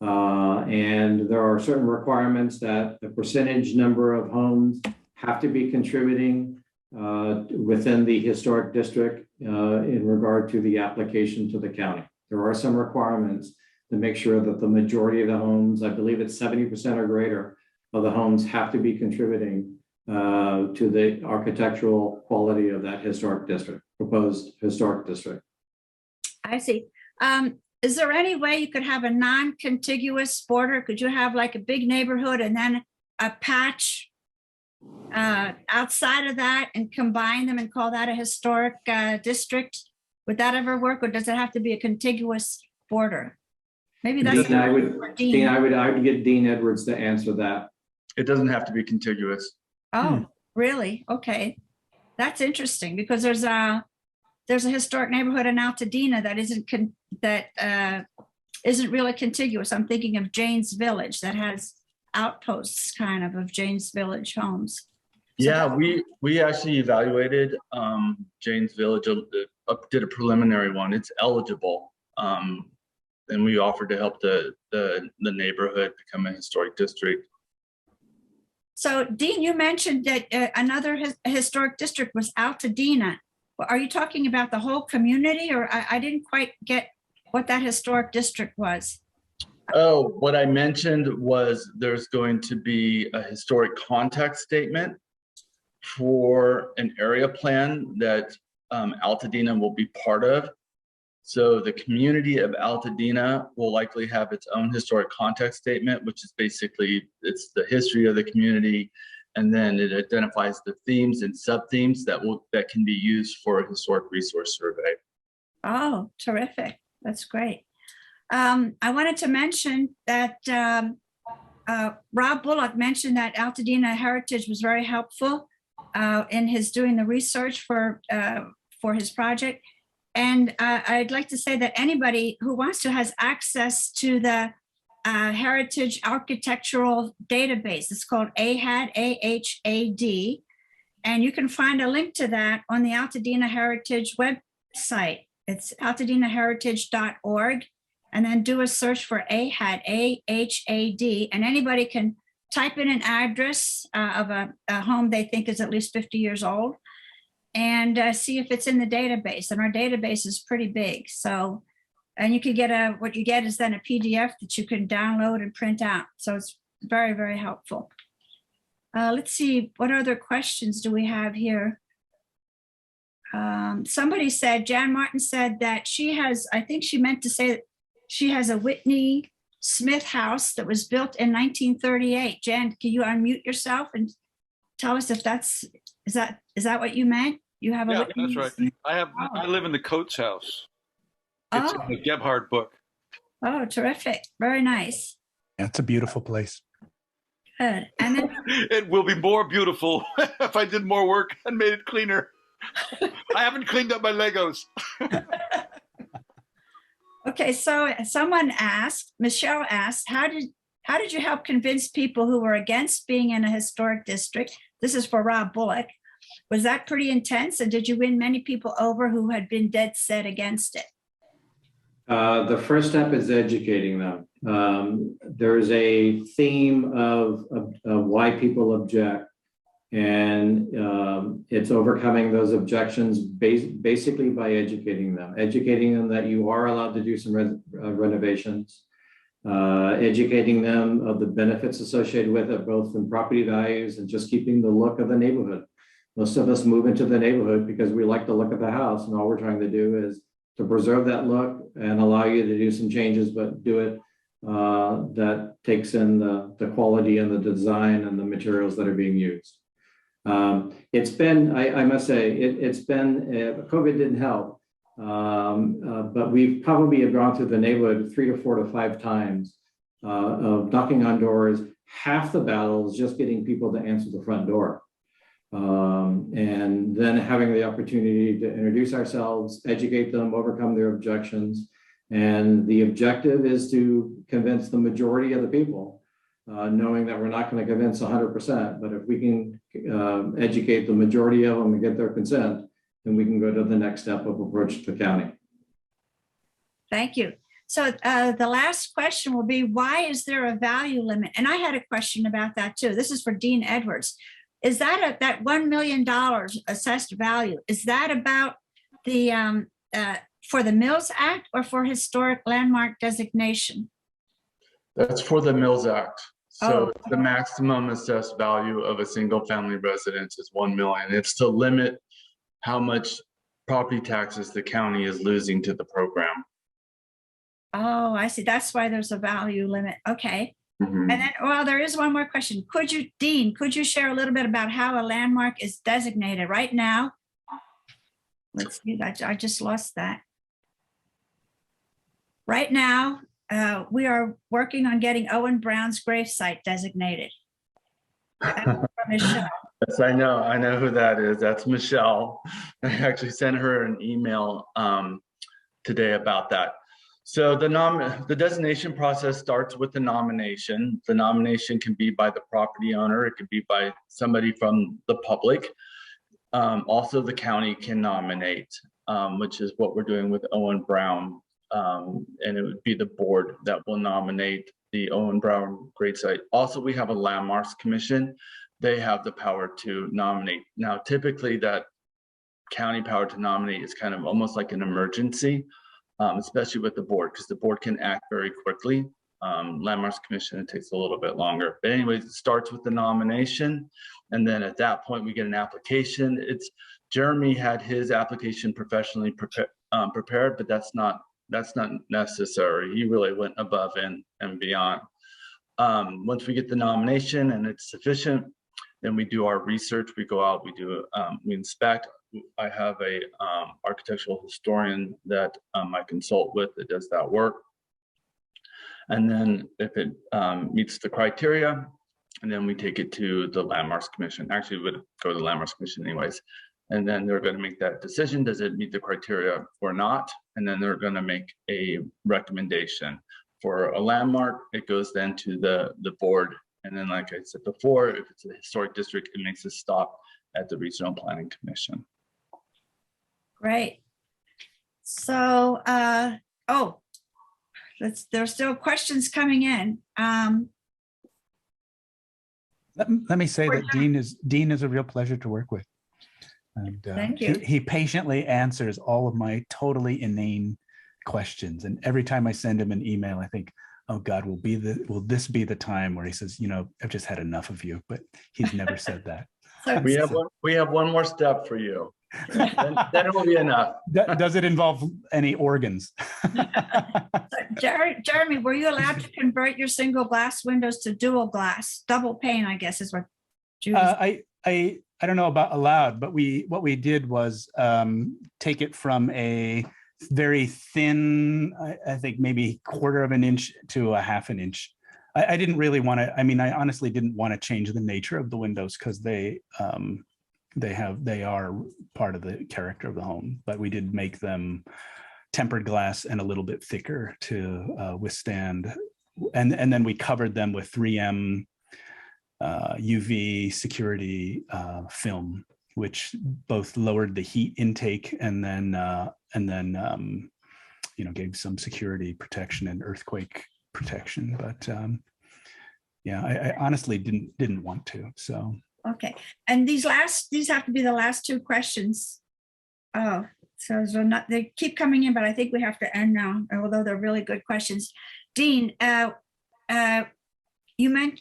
And there are certain requirements that a percentage number of homes have to be contributing within the historic district in regard to the application to the county. There are some requirements to make sure that the majority of the homes, I believe it's 70% or greater of the homes, have to be contributing to the architectural quality of that historic district, proposed historic district. I see. Is there any way you could have a non-contiguous border? Could you have like a big neighborhood and then a patch outside of that and combine them and call that a historic district? Would that ever work, or does it have to be a contiguous border? Maybe that's. Dean, I would get Dean Edwards to answer that. It doesn't have to be contiguous. Oh, really? Okay. That's interesting, because there's a historic neighborhood in Altadena that isn't really contiguous. I'm thinking of Jane's Village that has outposts kind of Jane's Village homes. So Yeah, we actually evaluated Jane's Village, did a preliminary one. It's eligible. And we offered to help the neighborhood become a historic district. So Dean, you mentioned that another historic district was Altadena. Are you talking about the whole community, or I didn't quite get what that historic district was? Oh, what I mentioned was there's going to be a historic context statement for an area plan that Altadena will be part of. So the community of Altadena will likely have its own historic context statement, which is basically, it's the history of the community, and then it identifies the themes and sub-themes that can be used for a historic resource survey. Oh, terrific. That's great. I wanted to mention that Rob Bullock mentioned that Altadena Heritage was very helpful in his doing the research for his project. And I'd like to say that anybody who wants to has access to the Heritage Architectural Database. It's called AHAD, AHAD. And you can find a link to that on the Altadena Heritage website. It's altadenaheritage.org. And then do a search for AHAD, AHAD. And anybody can type in an address of a home they think is at least 50 years old, and see if it's in the database. And our database is pretty big. So, and you can get what you get is then a PDF that you can download and print out. So it's very, very helpful. Let's see, what other questions do we have here? Somebody said, Jan Martin said that she has, I think she meant to say that she has a Whitney Smith house that was built in 1938. Jan, can you unmute yourself and tell us if that's, is that what you meant? You have a Whitney? That's right. I live in the Coates house. It's in the Gebhard book. Oh, terrific. Very nice. Yeah, it's a beautiful place. Good. And then It will be more beautiful if I did more work and made it cleaner. I haven't cleaned up my Legos. okay, so someone asked, Michelle asked, how did you help convince people who were against being in a historic district? This is for Rob Bullock. Was that pretty intense? And did you win many people over who had been dead set against it? The first step is educating them. There's a theme of why people object, and it's overcoming those objections basically by educating them that you are allowed to do some renovations, educating them of the benefits associated with it, both in property values and just keeping the look of the neighborhood. Most of us move into the neighborhood because we like the look of the house, and all we're trying to do is to preserve that look and allow you to do some changes, but do it that takes in the quality and the design and the materials that are being used. It's been, I must say, it's been, COVID didn't help, but we've probably have gone through the neighborhood 3 to 4 to 5 times of knocking on doors. Half the battle is just getting people to answer the front door. And then having the opportunity to introduce ourselves, educate them, overcome their objections, And the objective is to convince the majority of the people, knowing that we're not going to convince 100%, but if we can educate the majority of them and get their consent, then we can go to the next step of approach to the county. Thank you. So the last question will be, why is there a value limit? And I had a question about that too. This is for Dean Edwards. Is that that $1 million assessed value? Is that about the for the Mills Act or for Historic Landmark Designation? That's for the Mills Act. So Oh. the maximum assessed value of a single family residence is 1 million. It's to limit how much property taxes the county is losing to the program. Oh, I see. That's why there's a value limit. Okay. Mhm. And then, well, there is one more question. Could you, Dean, could you share a little bit about how a landmark is designated right now? Let's see, I just lost that. Right now, we are working on getting Owen Brown's gravesite designated. From Michelle. Yes, I know who that is. That's Michelle. I actually sent her an email today about that. So the designation process starts with the nomination. The nomination can be by the property owner. It could be by somebody from the public. Also, the county can nominate, which is what we're doing with Owen Brown. And it would be the board that will nominate the Owen Brown gravesite. Also, we have a landmarks commission. They have the power to nominate. Now, typically that county power to nominate is kind of almost like an emergency, especially with the board, because the board can act very quickly. Landmarks commission, it takes a little bit longer. But anyways, it starts with the nomination. And then at that point, we get an application. Jeremy had his application professionally prepared, but that's not necessary. He really went above and beyond. Once we get the nomination and it's sufficient, then we do our research. We go out, we inspect. I have a architectural historian that I consult with that does that work. And then if it meets the criteria, and then we take it to the Landmarks Commission. Actually, we would go to the Landmarks Commission anyways. And then they're going to make that decision. Does it meet the criteria or not? And then they're going to make a recommendation. For a landmark, it goes then to the board. And then, like I said before, if it's a historic district, it makes a stop at the Regional Planning Commission. Great. So, there's still questions coming in. Let me say that Dean is a real pleasure to work with. And Thank you. he patiently answers all of my totally inane questions. And every time I send him an email, I think, oh God, will this be the time where he says, I've just had enough of you, but he's never said that. So, We have one more step for you. Then it will be enough. Does it involve any organs? Jeremy, were you allowed to convert your single glass windows to dual glass, double pane, I guess is what I don't know about allowed, but what we did was take it from a very thin, I think maybe 1/4 of an inch to a 1/2 inch. I didn't really want to, I honestly didn't want to change the nature of the windows because they are part of the character of the home, but we did make them tempered glass and a little bit thicker to withstand. And then we covered them with 3M UV security film, which both lowered the heat intake and then gave some security protection and earthquake protection. But yeah, I honestly didn't want to. So okay, and these have to be the last 2 questions. Oh, so they keep coming in, but I think we have to end now, although they're really good questions. Dean, you meant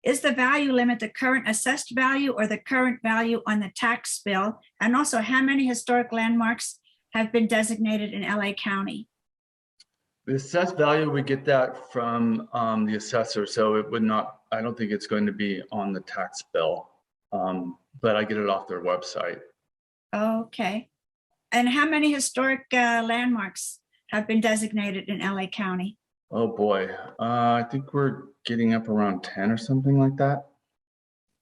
is the value limit the current assessed value or the current value on the tax bill? And also, how many historic landmarks have been designated in LA County? The assessed value, we get that from the assessor, so it would not, I don't think it's going to be on the tax bill, but I get it off their website. Okay. And how many historic landmarks have been designated in LA County? Oh boy, I think we're getting up around 10 or something like that.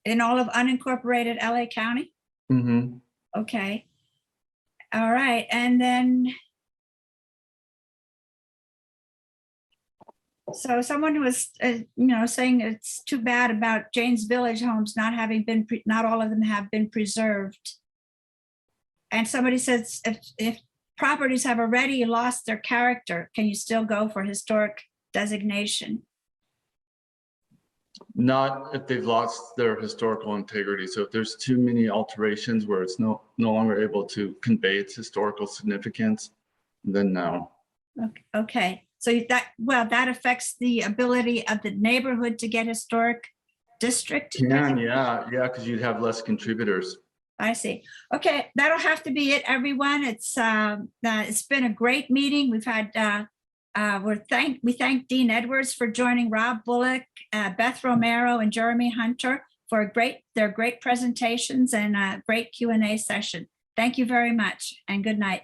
In all of unincorporated LA County? Mm-hmm. Okay. All right. And then So someone was, saying it's too bad about Jane's Village homes not having been, not all of them have been preserved. And somebody says, if properties have already lost their character, can you still go for historic designation? Not if they've lost their historical integrity. So if there's too many alterations where it's no longer able to convey its historical significance, then no. Okay, so that affects the ability of the neighborhood to get historic district? Yeah, because you'd have less contributors. I see. Okay, that'll have to be it, everyone. It's been a great meeting. We've had we thank Dean Edwards for joining, Rob Bullock, Beth Romero, and Jeremy Hunter for their great presentations and a great Q&A session. Thank you very much and good night.